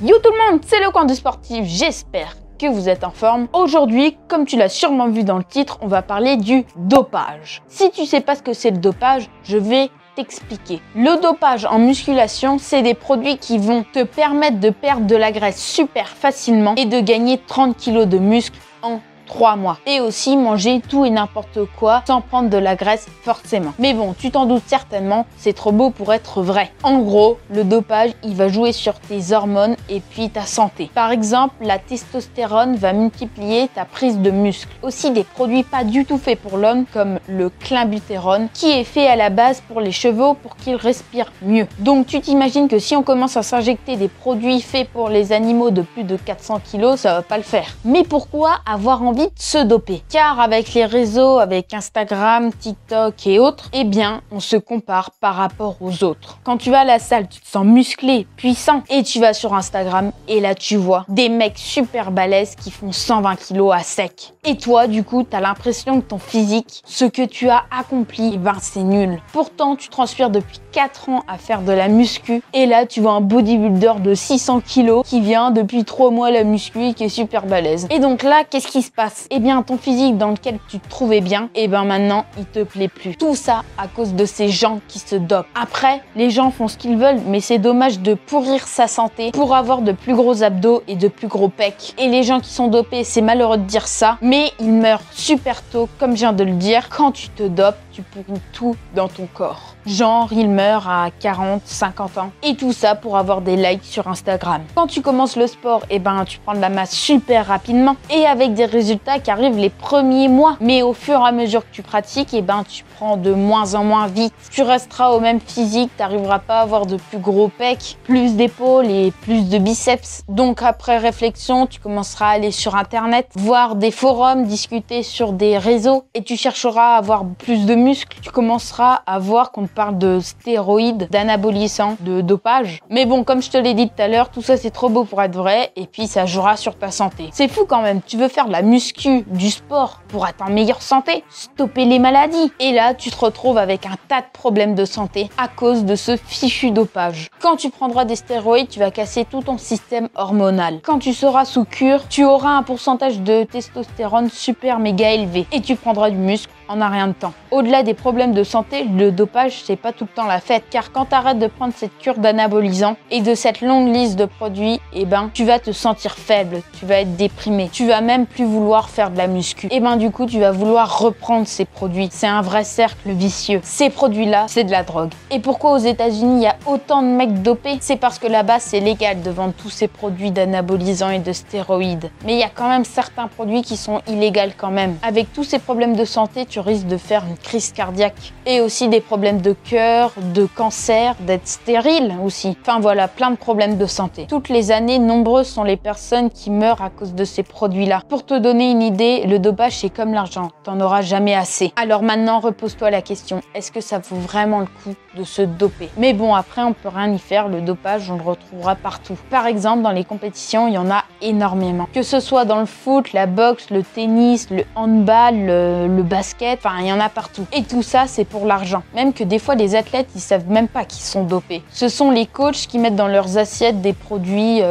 Yo tout le monde, c'est le coin du sportif, j'espère que vous êtes en forme. Aujourd'hui, comme tu l'as sûrement vu dans le titre, on va parler du dopage. Si tu sais pas ce que c'est le dopage, je vais t'expliquer. Le dopage en musculation, c'est des produits qui vont te permettre de perdre de la graisse super facilement et de gagner 30 kg de muscle en 3 mois. Et aussi manger tout et n'importe quoi sans prendre de la graisse forcément. Mais bon, tu t'en doutes certainement, c'est trop beau pour être vrai. En gros, le dopage, il va jouer sur tes hormones et puis ta santé. Par exemple, la testostérone va multiplier ta prise de muscle. Aussi des produits pas du tout faits pour l'homme comme le clenbuterol qui est fait à la base pour les chevaux pour qu'ils respirent mieux. Donc tu t'imagines que si on commence à s'injecter des produits faits pour les animaux de plus de 400 kg, ça va pas le faire. Mais pourquoi avoir envie de se doper? Car avec les réseaux, avec Instagram, TikTok et autres, eh bien, on se compare par rapport aux autres. Quand tu vas à la salle, tu te sens musclé, puissant, et tu vas sur Instagram, et là, tu vois des mecs super balèzes qui font 120 kg à sec. Et toi, du coup, tu as l'impression que ton physique, ce que tu as accompli, ben, c'est nul. Pourtant, tu transpires depuis 4 ans à faire de la muscu, et là, tu vois un bodybuilder de 600 kg qui vient depuis 3 mois à la muscu et qui est super balèze. Et donc là, qu'est-ce qui se passe? Eh bien, ton physique dans lequel tu te trouvais bien, eh bien maintenant, il te plaît plus. Tout ça à cause de ces gens qui se dopent. Après, les gens font ce qu'ils veulent, mais c'est dommage de pourrir sa santé pour avoir de plus gros abdos et de plus gros pecs. Et les gens qui sont dopés, c'est malheureux de dire ça, mais ils meurent super tôt, comme je viens de le dire. Quand tu te dopes, tu pourris tout dans ton corps. Genre, ils meurent à 40, 50 ans. Et tout ça pour avoir des likes sur Instagram. Quand tu commences le sport, eh ben, tu prends de la masse super rapidement et avec des résultats qui arrivent les premiers mois. Mais au fur et à mesure que tu pratiques, eh ben, tu prends de moins en moins vite. Tu resteras au même physique, tu n'arriveras pas à avoir de plus gros pecs, plus d'épaules et plus de biceps. Donc après réflexion, tu commenceras à aller sur Internet, voir des forums, discuter sur des réseaux et tu chercheras à avoir plus de muscles. Tu commenceras à voir qu'on parle de stéroïdes, d'anabolisants, de dopage. Mais bon, comme je te l'ai dit tout à l'heure, tout ça c'est trop beau pour être vrai et puis ça jouera sur ta santé. C'est fou quand même, tu veux faire de la muscu, du sport pour être en meilleure santé, stopper les maladies. Et là, tu te retrouves avec un tas de problèmes de santé à cause de ce fichu dopage. Quand tu prendras des stéroïdes, tu vas casser tout ton système hormonal. Quand tu seras sous cure, tu auras un pourcentage de testostérone super méga élevé et tu prendras du muscle en un rien de temps. Au-delà des problèmes de santé, le dopage, c'est pas tout le temps la fête, car quand tu arrêtes de prendre cette cure d'anabolisants et de cette longue liste de produits, eh ben, tu vas te sentir faible, tu vas être déprimé, tu vas même plus vouloir faire de la muscu. Et ben, du coup, tu vas vouloir reprendre ces produits. C'est un vrai cercle vicieux. Ces produits-là, c'est de la drogue. Et pourquoi aux États-Unis il y a autant de mecs dopés? C'est parce que là-bas, c'est légal de vendre tous ces produits d'anabolisants et de stéroïdes. Mais il y a quand même certains produits qui sont illégaux quand même. Avec tous ces problèmes de santé, tu risques de faire une crise cardiaque. Et aussi des problèmes de cœur, de cancer, d'être stérile aussi. Enfin voilà, plein de problèmes de santé. Toutes les années, nombreuses sont les personnes qui meurent à cause de ces produits-là. Pour te donner une idée, le dopage c'est comme l'argent, t'en auras jamais assez. Alors maintenant, repose-toi la question, est-ce que ça vaut vraiment le coup de se doper? Mais bon, après on peut rien y faire, le dopage on le retrouvera partout. Par exemple, dans les compétitions, il y en a énormément. Que ce soit dans le foot, la boxe, le tennis, le handball, le basket, enfin il y en a partout. Et tout ça c'est pour l'argent. Même que des fois les athlètes ils savent même pas qu'ils sont dopés. Ce sont les coachs qui mettent dans leurs assiettes des produits,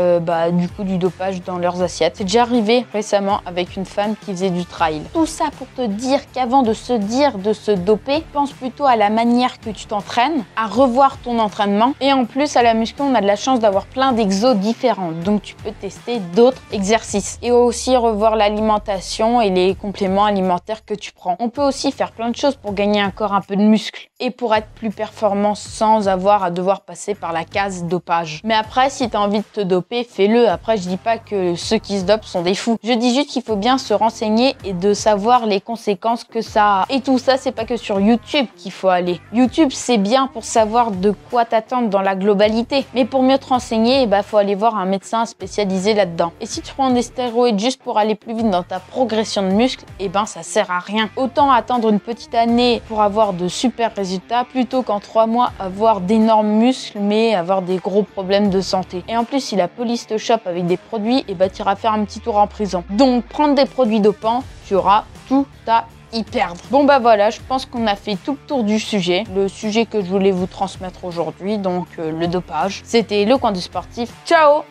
du coup du dopage dans leurs assiettes. C'est déjà arrivé récemment avec une femme qui faisait du trail. Tout ça pour te dire qu'avant de se dire de se doper, pense plutôt à la manière que tu t'entraînes, à revoir ton entraînement. Et en plus à la muscu on a de la chance d'avoir plein d'exos différents. Donc tu peux tester d'autres exercices. Et aussi revoir l'alimentation et les compléments alimentaires que tu prends. On peut aussi faire plein de choses pour gagner encore un peu de muscle et pour être plus performant sans avoir à devoir passer par la case dopage. Mais après, si tu as envie de te doper, fais-le. Après, je dis pas que ceux qui se dopent sont des fous. Je dis juste qu'il faut bien se renseigner et de savoir les conséquences que ça a. Et tout ça, c'est pas que sur YouTube qu'il faut aller. YouTube, c'est bien pour savoir de quoi t'attendre dans la globalité. Mais pour mieux te renseigner, faut aller voir un médecin spécialisé là-dedans. Et si tu prends des stéroïdes juste pour aller plus vite dans ta progression de muscle, ça sert à rien. Autant attendre une petite année pour avoir de super résultats plutôt qu'en 3 mois avoir d'énormes muscles mais avoir des gros problèmes de santé. Et en plus, si la police te chope avec des produits, tu iras faire un petit tour en prison. Donc prendre des produits dopants, tu auras tout à y perdre. Bon voilà, je pense qu'on a fait tout le tour du sujet. Le sujet que je voulais vous transmettre aujourd'hui, donc le dopage. C'était le coin du sportif. Ciao!